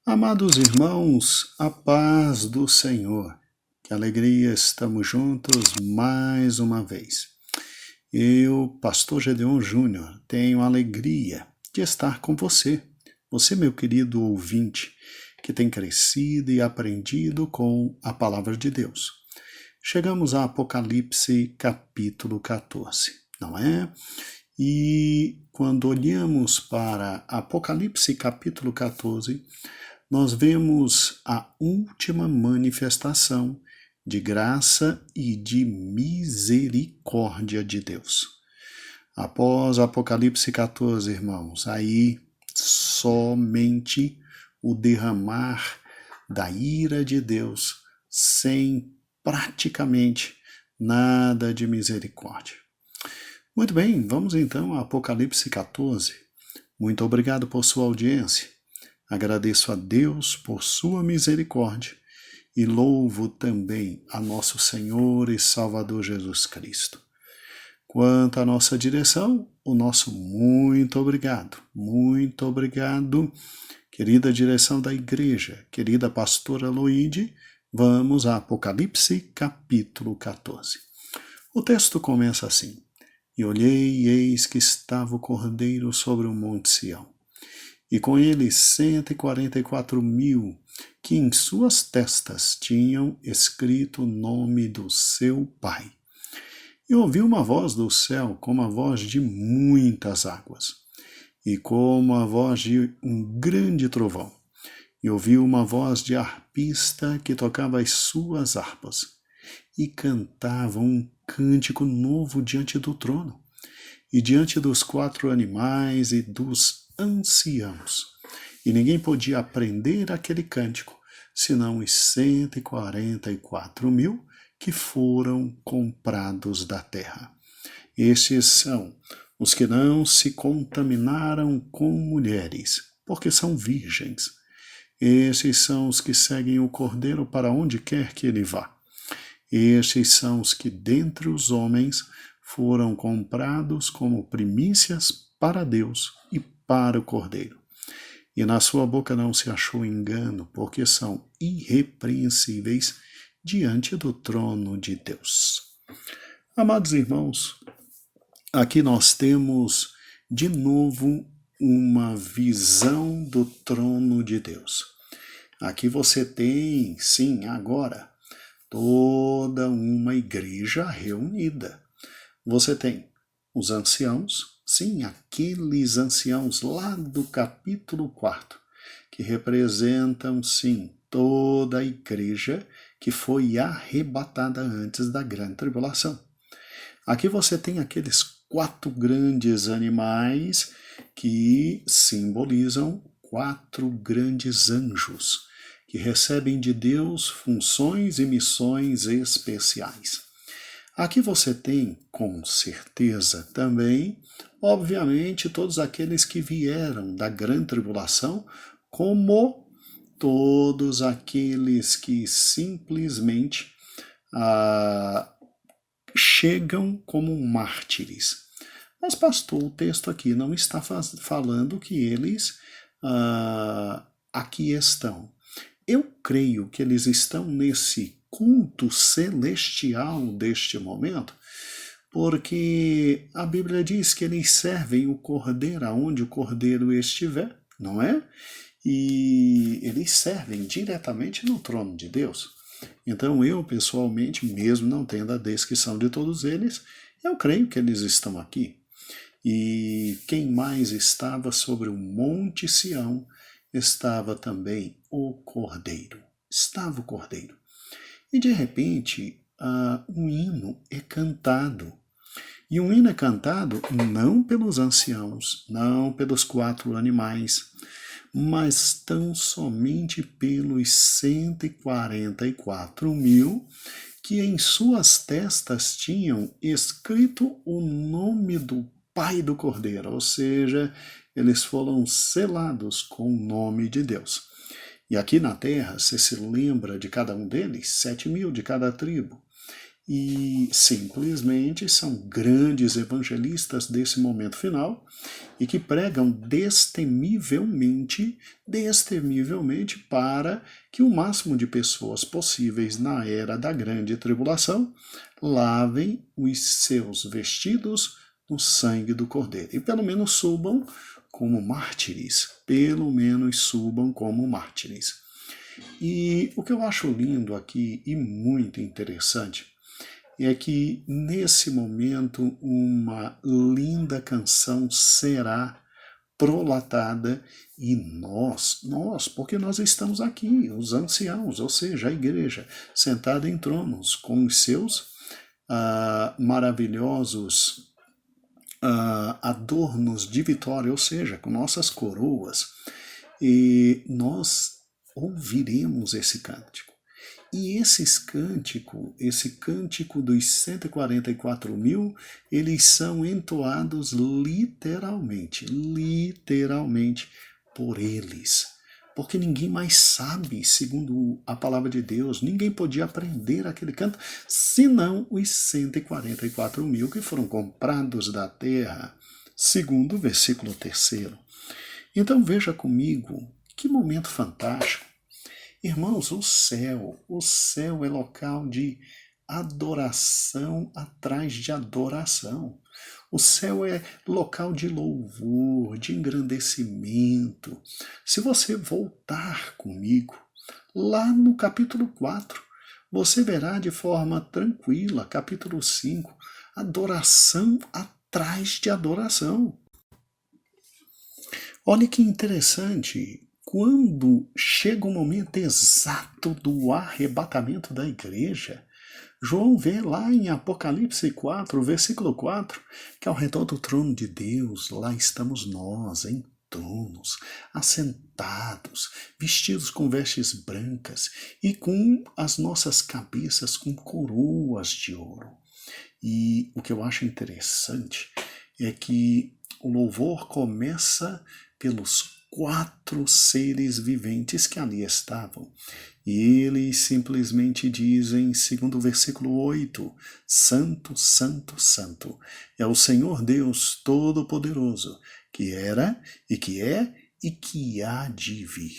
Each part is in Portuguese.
Amados irmãos, a paz do Senhor. Que alegria, estamos juntos mais uma vez. Eu, Pastor Gedeon Júnior, tenho a alegria de estar com você. Você, meu querido ouvinte, que tem crescido e aprendido com a palavra de Deus. Chegamos a Apocalipse capítulo 14, não é? E quando olhamos para Apocalipse capítulo 14, nós vemos a última manifestação de graça e de misericórdia de Deus. Após Apocalipse 14, irmãos, aí somente o derramar da ira de Deus, sem praticamente nada de misericórdia. Muito bem, vamos então a Apocalipse 14. Muito obrigado por sua audiência. Agradeço a Deus por sua misericórdia e louvo também a nosso Senhor e Salvador Jesus Cristo. Quanto à nossa direção, o nosso muito obrigado, querida direção da igreja, querida pastora Loide. Vamos a Apocalipse capítulo 14. O texto começa assim: E olhei, e eis que estava o Cordeiro sobre o monte Sião, e com ele 144.000, que em suas testas tinham escrito o nome do seu Pai. E ouvi uma voz do céu, como a voz de muitas águas, e como a voz de um grande trovão. E ouvi uma voz de harpista que tocava as suas harpas, e cantava um cântico novo diante do trono, e diante dos 4 animais e dos anciãos. E ninguém podia aprender aquele cântico, senão os 144.000 que foram comprados da terra. Estes são os que não se contaminaram com mulheres, porque são virgens. Estes são os que seguem o Cordeiro para onde quer que ele vá. Estes são os que dentre os homens foram comprados como primícias para Deus e para o Cordeiro. E na sua boca não se achou engano, porque são irrepreensíveis diante do trono de Deus. Amados irmãos, aqui nós temos de novo uma visão do trono de Deus. Aqui você tem, sim, agora, toda uma igreja reunida. Você tem os anciãos, sim, aqueles anciãos lá do capítulo 4, que representam, sim, toda a igreja que foi arrebatada antes da grande tribulação. Aqui você tem aqueles 4 grandes animais que simbolizam 4 grandes anjos, que recebem de Deus funções e missões especiais. Aqui você tem, com certeza também, obviamente, todos aqueles que vieram da grande tribulação, como todos aqueles que simplesmente chegam como mártires. Mas, pastor, o texto aqui não está falando que eles aqui estão. Eu creio que eles estão nesse culto celestial deste momento, porque a Bíblia diz que eles servem o Cordeiro aonde o Cordeiro estiver, não é? E eles servem diretamente no trono de Deus. Então eu, pessoalmente, mesmo não tendo a descrição de todos eles, eu creio que eles estão aqui. E quem mais estava sobre o monte Sião estava também o Cordeiro. Estava o Cordeiro. E de repente, um hino é cantado. E um hino é cantado não pelos anciãos, não pelos 4 animais, mas tão somente pelos 144.000 que em suas testas tinham escrito o nome do Pai do Cordeiro, ou seja, eles foram selados com o nome de Deus. E aqui na terra, você se lembra de cada um deles? 7.000 de cada tribo. e simplesmente são grandes evangelistas desse momento final e que pregam destemivelmente para que o máximo de pessoas possíveis na era da grande tribulação lavem os seus vestidos no sangue do Cordeiro e pelo menos subam como mártires, E o que eu acho lindo aqui e muito interessante é que nesse momento uma linda canção será prolatada e nós, porque nós estamos aqui, os anciãos, ou seja, a igreja, sentada em tronos com os seus maravilhosos adornos de vitória, ou seja, com nossas coroas, e nós ouviremos esse cântico. E esse cântico dos 144.000, eles são entoados literalmente por eles. Porque ninguém mais sabe, segundo a palavra de Deus, ninguém podia aprender aquele canto, senão os 144.000 que foram comprados da terra, segundo o versículo 3. Então veja comigo, que momento fantástico. Irmãos, o céu é local de adoração atrás de adoração. O céu é local de louvor, de engrandecimento. Se você voltar comigo, lá no capítulo 4, você verá de forma tranquila, capítulo 5, adoração atrás de adoração. Olha que interessante. Quando chega o momento exato do arrebatamento da igreja, João vê lá em Apocalipse 4, versículo 4, que ao redor do trono de Deus, lá estamos nós, em tronos, assentados, vestidos com vestes brancas e com as nossas cabeças com coroas de ouro. E o que eu acho interessante é que o louvor começa pelos 4 seres viventes que ali estavam. E eles simplesmente dizem, segundo o versículo 8, Santo, Santo, Santo, é o Senhor Deus Todo-Poderoso, que era, e que é, e que há de vir.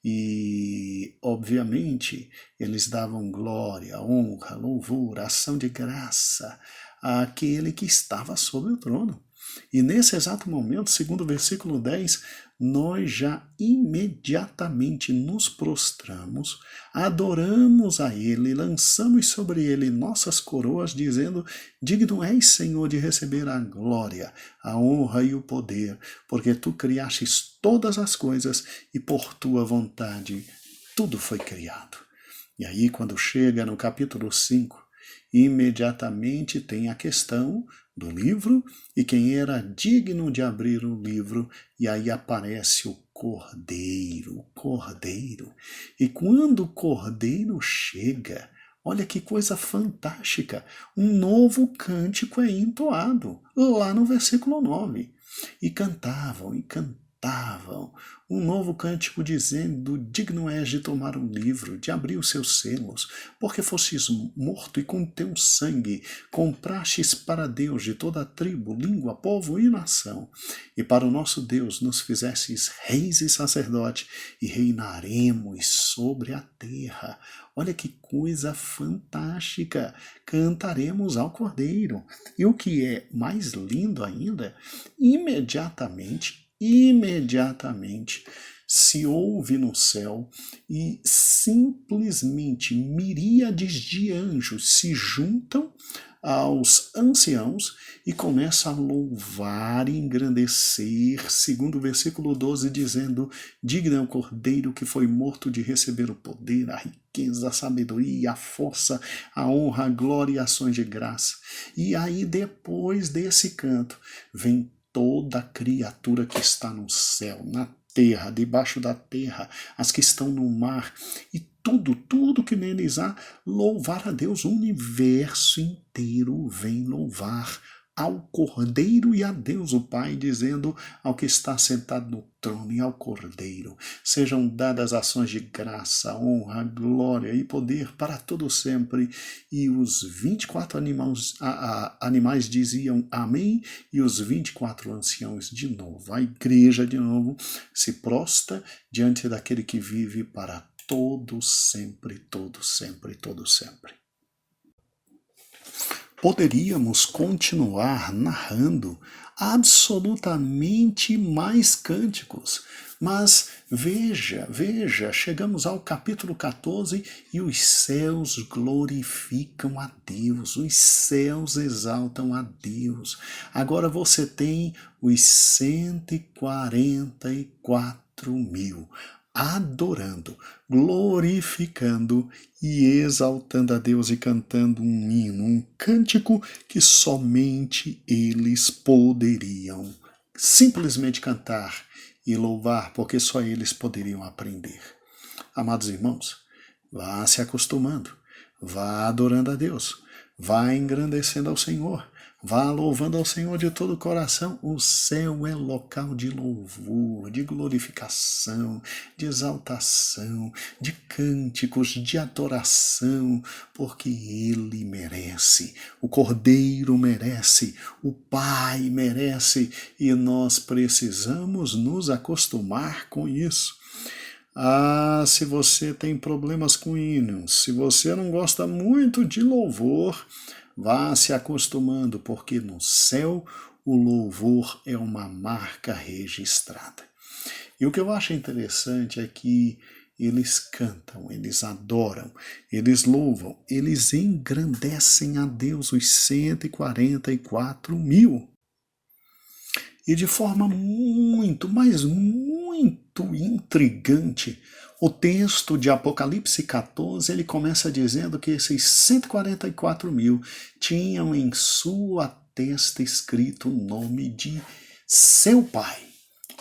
E, obviamente, eles davam glória, honra, louvor, ação de graça àquele que estava sobre o trono. E nesse exato momento, segundo o versículo 10, nós já imediatamente nos prostramos, adoramos a Ele, lançamos sobre Ele nossas coroas, dizendo, digno és, Senhor, de receber a glória, a honra e o poder, porque Tu criastes todas as coisas e por Tua vontade tudo foi criado. E aí, quando chega no capítulo 5, imediatamente tem a questão do livro e quem era digno de abrir o livro, e aí aparece o Cordeiro. E quando o Cordeiro chega, olha que coisa fantástica, um novo cântico é entoado, lá no versículo 9. E cantavam, um novo cântico dizendo, digno és de tomar o livro, de abrir os seus selos, porque fostes morto e com teu sangue comprastes para Deus de toda a tribo, língua, povo e nação. E para o nosso Deus nos fizestes reis e sacerdotes, e reinaremos sobre a terra. Olha que coisa fantástica! Cantaremos ao Cordeiro. E o que é mais lindo ainda, imediatamente se ouve no céu e simplesmente miríades de anjos se juntam aos anciãos e começam a louvar e engrandecer, segundo o versículo 12, dizendo, digno é o Cordeiro que foi morto de receber o poder, a riqueza, a sabedoria, a força, a honra, a glória e ações de graça. E aí depois desse canto vem toda criatura que está no céu, na terra, debaixo da terra, as que estão no mar, e tudo que neles há, louvar a Deus. O universo inteiro vem louvar ao Cordeiro e a Deus o Pai, dizendo ao que está sentado no trono e ao Cordeiro: sejam dadas ações de graça, honra, glória e poder para todo sempre. E os 24 animais diziam amém, e os 24 anciãos de novo. A igreja de novo se prostra diante daquele que vive para todo sempre, todo sempre, todo sempre. Poderíamos continuar narrando absolutamente mais cânticos, mas veja, chegamos ao capítulo 14 e os céus glorificam a Deus, os céus exaltam a Deus. Agora você tem os 144.000 adorando, glorificando e exaltando a Deus e cantando um hino, um cântico que somente eles poderiam simplesmente cantar e louvar, porque só eles poderiam aprender. Amados irmãos, vá se acostumando, vá adorando a Deus, vá engrandecendo ao Senhor, vá louvando ao Senhor de todo o coração. O céu é local de louvor, de glorificação, de exaltação, de cânticos, de adoração, porque Ele merece, o Cordeiro merece, o Pai merece, e nós precisamos nos acostumar com isso. Se você tem problemas com hinos, se você não gosta muito de louvor, vá se acostumando, porque no céu o louvor é uma marca registrada. E o que eu acho interessante é que eles cantam, eles adoram, eles louvam, eles engrandecem a Deus, os 144.000. E de forma muito, mas muito intrigante, o texto de Apocalipse 14, ele começa dizendo que esses 144.000 tinham em sua testa escrito o nome de seu Pai.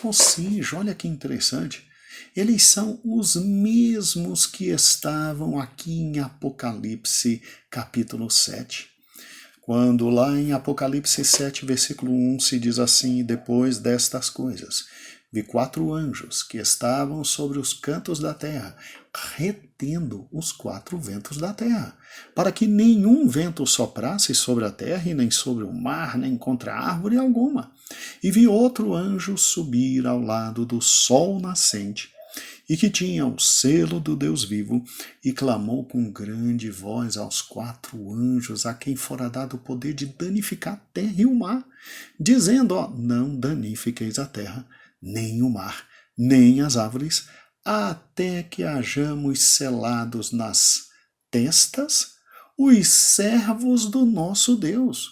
Ou seja, olha que interessante, eles são os mesmos que estavam aqui em Apocalipse capítulo 7. Quando lá em Apocalipse 7, versículo 1, se diz assim: depois destas coisas, vi 4 anjos que estavam sobre os cantos da terra, retendo os 4 ventos da terra, para que nenhum vento soprasse sobre a terra, e nem sobre o mar, nem contra árvore alguma. E vi outro anjo subir ao lado do sol nascente, e que tinha o selo do Deus vivo, e clamou com grande voz aos 4 anjos a quem fora dado o poder de danificar a terra e o mar, dizendo: não danifiqueis a terra, nem o mar, nem as árvores, até que hajamos selados nas testas os servos do nosso Deus.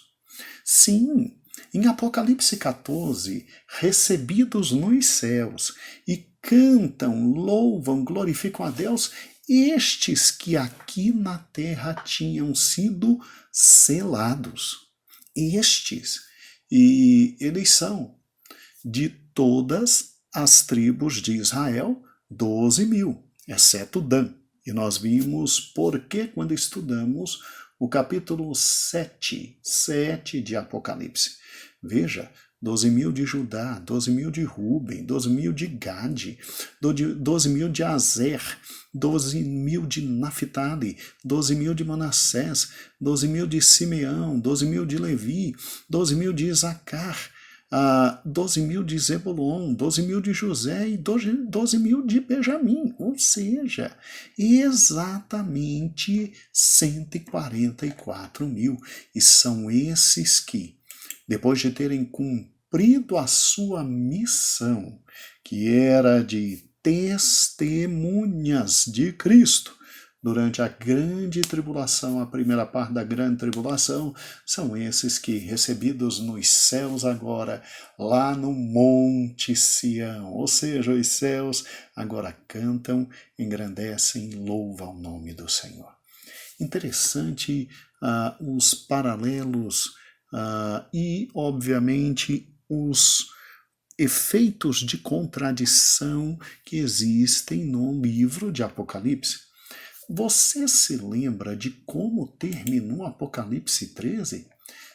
Sim, em Apocalipse 14, recebidos nos céus e cantam, louvam, glorificam a Deus, estes que aqui na terra tinham sido selados. Estes, e eles são de todas as tribos de Israel, 12.000, exceto Dan. E nós vimos por que quando estudamos o capítulo 7 de Apocalipse. Veja, 12.000 de Judá, 12.000 de Ruben, 12.000 de Gade, 12.000 de Azer, 12.000 de Naphtali, 12.000 de Manassés, 12.000 de Simeão, 12.000 de Levi, 12.000 de Isacar, 12.000 de Zebulon, 12.000 de José e 12.000 de Benjamim, ou seja, exatamente 144.000. E são esses que, depois de terem cumprido a sua missão, que era de testemunhas de Cristo, durante a grande tribulação, a primeira parte da grande tribulação, são esses que, recebidos nos céus agora, lá no Monte Sião, ou seja, os céus agora cantam, engrandecem, louvam o nome do Senhor. Interessante os paralelos e, obviamente, os efeitos de contradição que existem no livro de Apocalipse. Você se lembra de como terminou Apocalipse 13?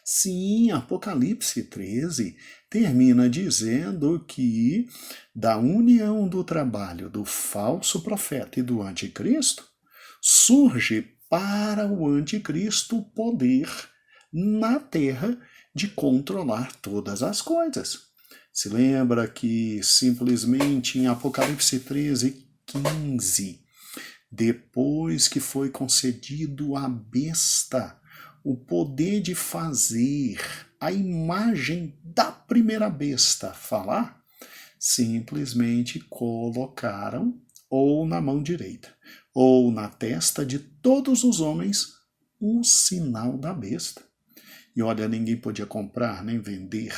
Sim, Apocalipse 13 termina dizendo que da união do trabalho do falso profeta e do anticristo, surge para o anticristo o poder na terra de controlar todas as coisas. Se lembra que simplesmente em Apocalipse 13, 15, depois que foi concedido à besta o poder de fazer a imagem da primeira besta falar, simplesmente colocaram ou na mão direita ou na testa de todos os homens o sinal da besta. E olha, ninguém podia comprar nem vender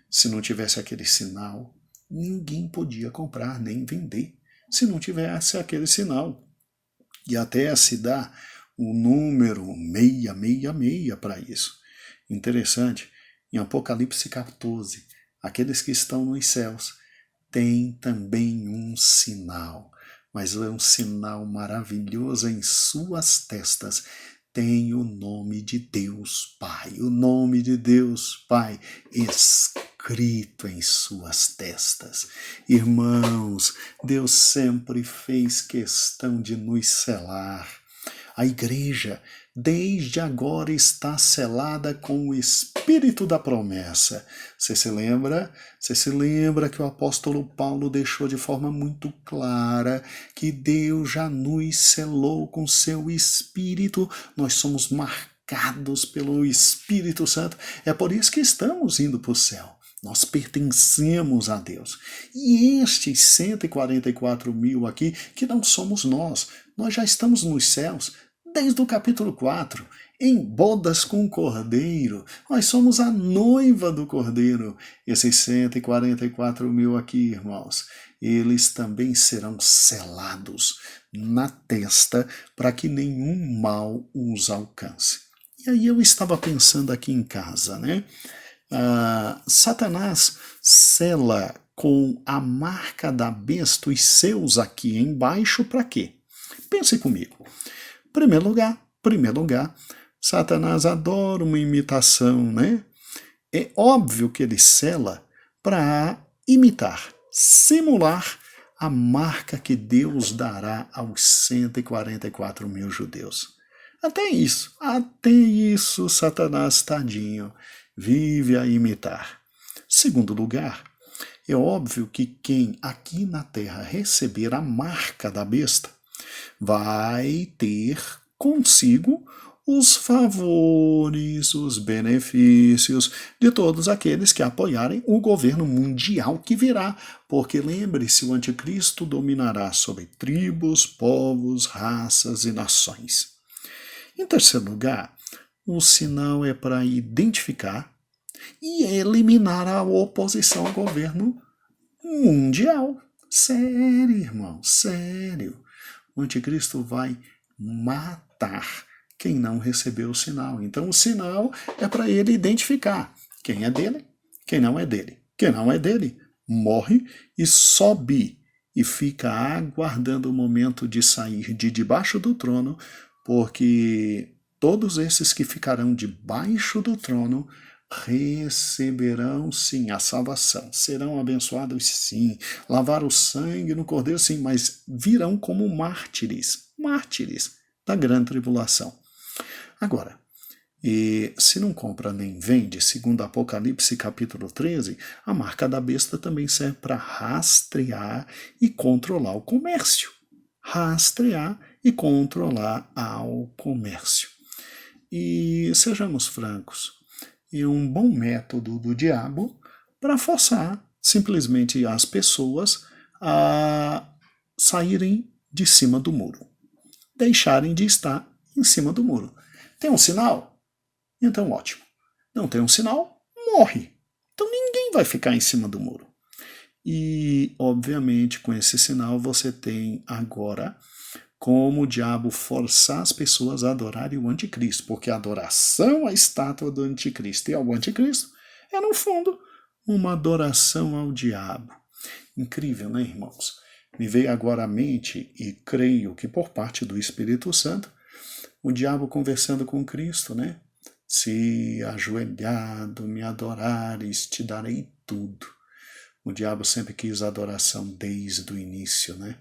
se não tivesse aquele sinal. Ninguém podia comprar nem vender se não tivesse aquele sinal. E até se dá o número 666 para isso. Interessante, em Apocalipse 14, aqueles que estão nos céus têm também um sinal, mas é um sinal maravilhoso em suas testas. Tem o nome de Deus Pai, o nome de Deus Pai escrito em suas testas. Irmãos, Deus sempre fez questão de nos selar. A igreja, desde agora, está selada com o Espírito da promessa. Você se lembra? Você se lembra que o apóstolo Paulo deixou de forma muito clara que Deus já nos selou com seu Espírito. Nós somos marcados pelo Espírito Santo. É por isso que estamos indo para o céu. Nós pertencemos a Deus. E estes 144 mil aqui, que não somos nós já estamos nos céus desde o capítulo 4, em bodas com o Cordeiro. Nós somos a noiva do Cordeiro. Esses 144 mil aqui, irmãos, eles também serão selados na testa para que nenhum mal os alcance. E aí eu estava pensando aqui em casa, né? Satanás sela com a marca da besta os seus aqui embaixo para quê? Pense comigo. Primeiro lugar, Satanás adora uma imitação, né? É óbvio que ele sela para imitar, simular a marca que Deus dará aos 144 mil judeus. Até isso, Satanás, tadinho, vive a imitar. Segundo lugar, é óbvio que quem aqui na terra receber a marca da besta vai ter consigo os favores, os benefícios de todos aqueles que apoiarem o governo mundial que virá, porque lembre-se, o anticristo dominará sobre tribos, povos, raças e nações. Em terceiro lugar, o sinal é para identificar e eliminar a oposição ao governo mundial. Sério, irmão, sério. O anticristo vai matar quem não recebeu o sinal. Então o sinal é para ele identificar quem é dele, quem não é dele. Quem não é dele morre e sobe e fica aguardando o momento de sair de debaixo do trono, porque todos esses que ficarão debaixo do trono receberão sim a salvação, serão abençoados sim, lavaram o sangue no cordeiro sim, mas virão como mártires da grande tribulação. Agora, se não compra nem vende, segundo Apocalipse capítulo 13, a marca da besta também serve para rastrear e controlar o comércio. Rastrear e controlar ao comércio. E sejamos francos, é um bom método do diabo para forçar simplesmente as pessoas a saírem de cima do muro, deixarem de estar em cima do muro. Tem um sinal? Então ótimo. Não tem um sinal? Morre. Então ninguém vai ficar em cima do muro. E, obviamente, com esse sinal você tem agora como o diabo forçar as pessoas a adorarem o anticristo, porque a adoração à estátua do anticristo e ao anticristo é, no fundo, uma adoração ao diabo. Incrível, né, irmãos? Me veio agora à mente, e creio que por parte do Espírito Santo, o diabo conversando com Cristo, né? Se ajoelhado me adorares, te darei tudo. O diabo sempre quis adoração desde o início, né?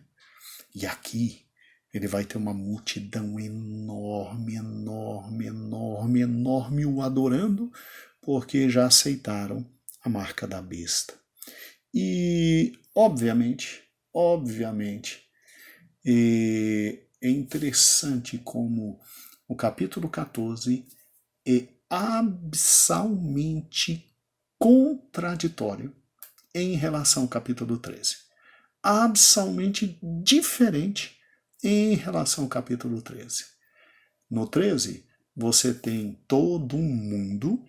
E aqui ele vai ter uma multidão enorme, enorme, enorme, enorme o adorando, porque já aceitaram a marca da besta. E, obviamente, é interessante como o capítulo 14 é absurdamente contraditório em relação ao capítulo 13. Absolutamente diferente em relação ao capítulo 13. No 13, você tem todo um mundo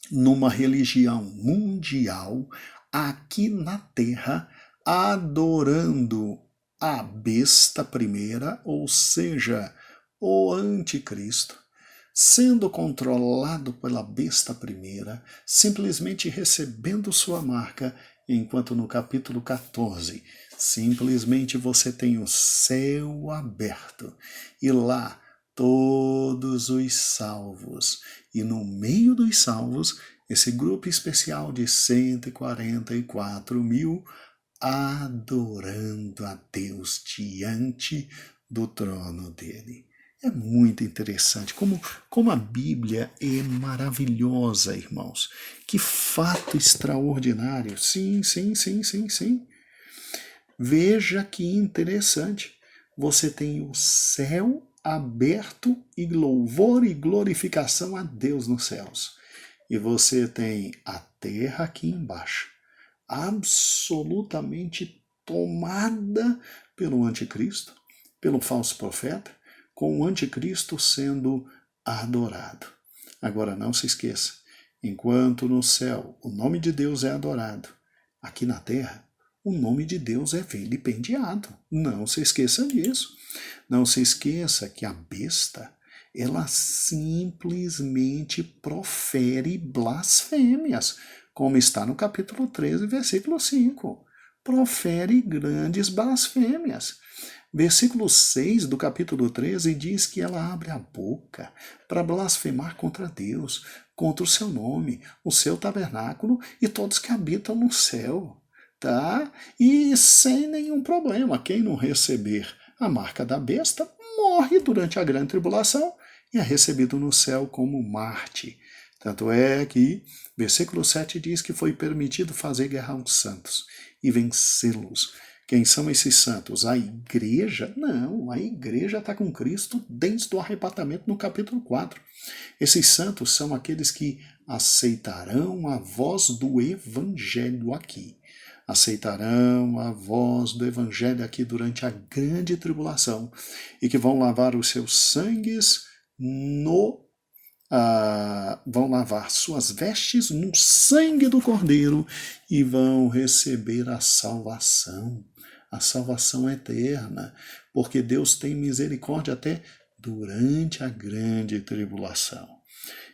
numa religião mundial aqui na Terra adorando a besta primeira, ou seja, o anticristo, sendo controlado pela besta primeira, simplesmente recebendo sua marca, enquanto no capítulo 14, simplesmente você tem o céu aberto e lá todos os salvos, e no meio dos salvos, esse grupo especial de 144 mil adorando a Deus diante do trono dele. É muito interessante como a Bíblia é maravilhosa, irmãos. Que fato extraordinário. Sim, sim, sim, sim, sim. Veja que interessante. Você tem o céu aberto e louvor e glorificação a Deus nos céus. E você tem a terra aqui embaixo, absolutamente tomada pelo anticristo, pelo falso profeta, com o anticristo sendo adorado. Agora não se esqueça, enquanto no céu o nome de Deus é adorado, aqui na terra o nome de Deus é vilipendiado. Não se esqueça disso. Não se esqueça que a besta, ela simplesmente profere blasfêmias, como está no capítulo 13, versículo 5. Profere grandes blasfêmias. Versículo 6 do capítulo 13 diz que ela abre a boca para blasfemar contra Deus, contra o seu nome, o seu tabernáculo e todos que habitam no céu. Tá? E sem nenhum problema, quem não receber a marca da besta morre durante a grande tribulação e é recebido no céu como Marte. Tanto é que versículo 7 diz que foi permitido fazer guerra aos santos e vencê-los. Quem são esses santos? A igreja? Não, a igreja está com Cristo desde o arrebatamento no capítulo 4. Esses santos são aqueles que aceitarão a voz do evangelho aqui. Aceitarão a voz do evangelho aqui durante a grande tribulação e que vão lavar os seus sangues vão lavar suas vestes no sangue do Cordeiro e vão receber a salvação eterna, porque Deus tem misericórdia até durante a grande tribulação.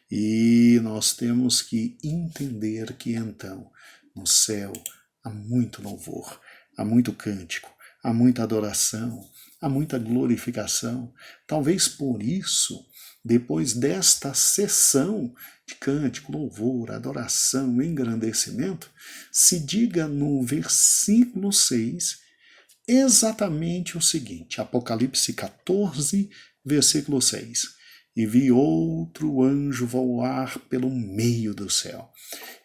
E nós temos que entender que então, no céu, há muito louvor, há muito cântico, há muita adoração, há muita glorificação. Talvez por isso, depois desta sessão de cântico, louvor, adoração, engrandecimento, se diga no versículo 6 exatamente o seguinte, Apocalipse 14, versículo 6. E vi outro anjo voar pelo meio do céu,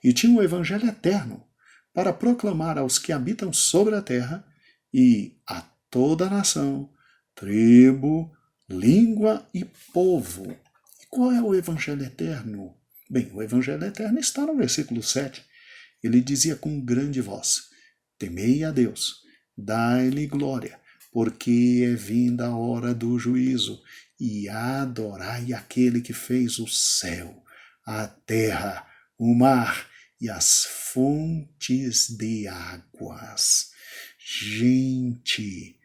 e tinha o evangelho eterno, para proclamar aos que habitam sobre a terra e a toda a nação, tribo, língua e povo. E qual é o evangelho eterno? Bem, o evangelho eterno está no versículo 7. Ele dizia com grande voz: temei a Deus, dai-lhe glória, porque é vinda a hora do juízo, e adorai aquele que fez o céu, a terra, o mar e as fontes de águas. Gente,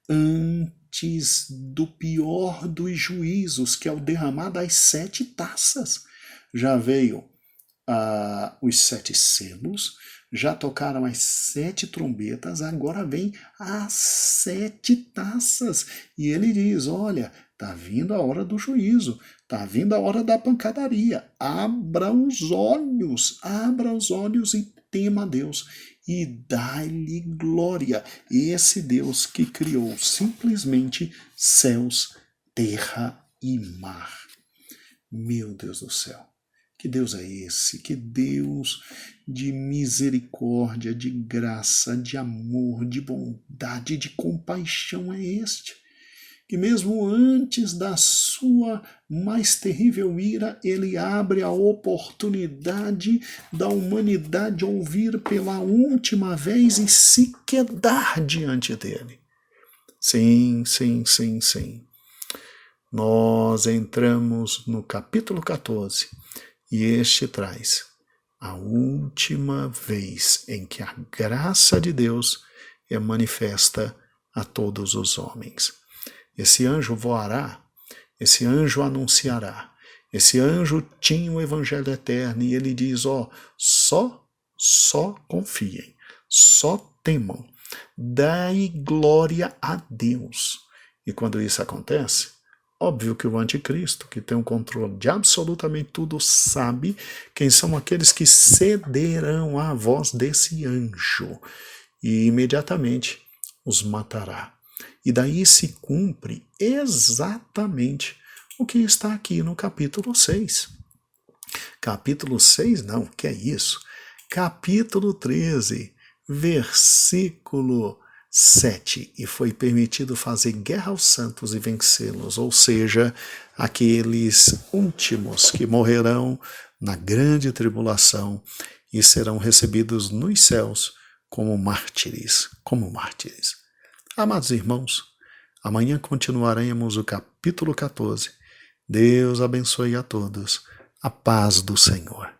antes do pior dos juízos, que é o derramar das 7 taças, já veio os 7 selos, já tocaram as 7 trombetas, agora vem as 7 taças. E ele diz, olha, Está vindo a hora do juízo, está vindo a hora da pancadaria. Abra os olhos e tema a Deus e dá-lhe glória. Esse Deus que criou simplesmente céus, terra e mar. Meu Deus do céu, que Deus é esse? Que Deus de misericórdia, de graça, de amor, de bondade, de compaixão é este? Que mesmo antes da sua mais terrível ira, ele abre a oportunidade da humanidade ouvir pela última vez e se quedar diante dele. Sim. Nós entramos no capítulo 14 e este traz a última vez em que a graça de Deus é manifesta a todos os homens. Esse anjo voará, esse anjo anunciará, esse anjo tinha o evangelho eterno e ele diz, só confiem, só temam, dai glória a Deus. E quando isso acontece, óbvio que o anticristo, que tem o controle de absolutamente tudo, sabe quem são aqueles que cederão à voz desse anjo e imediatamente os matará. E daí se cumpre exatamente o que está aqui no capítulo 6. Capítulo 6 não, que é isso? Capítulo 13, versículo 7. E foi permitido fazer guerra aos santos e vencê-los, ou seja, aqueles últimos que morrerão na grande tribulação e serão recebidos nos céus como mártires. Amados irmãos, amanhã continuaremos o capítulo 14. Deus abençoe a todos. A paz do Senhor.